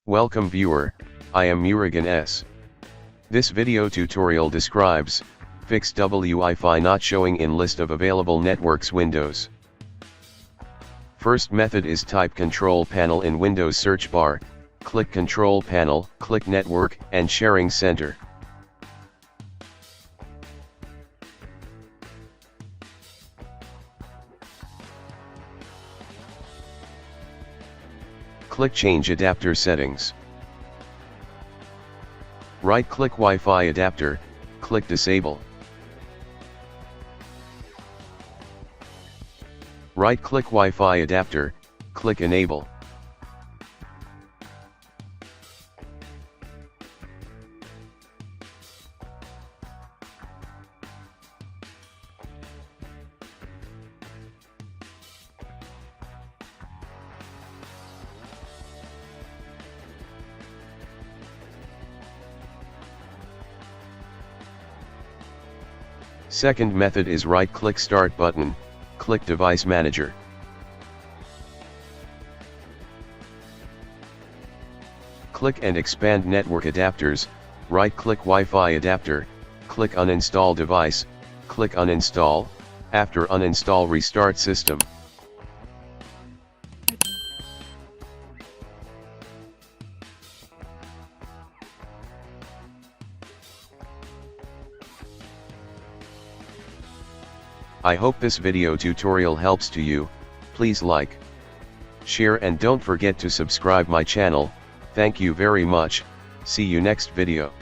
Welcome viewer, I am Murugan S. This video tutorial describes, fix Wi-Fi not showing in list of available networks Windows. First method is type Control Panel in Windows search bar, click Control Panel, click Network and Sharing Center. Click Change Adapter Settings. Right-click Wi-Fi adapter, click Disable. Right-click Wi-Fi adapter, click Enable. Second method is right-click Start button, click Device Manager. Click and expand Network Adapters, right-click Wi-Fi adapter, click Uninstall Device, click Uninstall, after uninstall restart system. I hope this video tutorial helps to you. Please like, share and don't forget to subscribe my channel. Thank you very much. See you next video.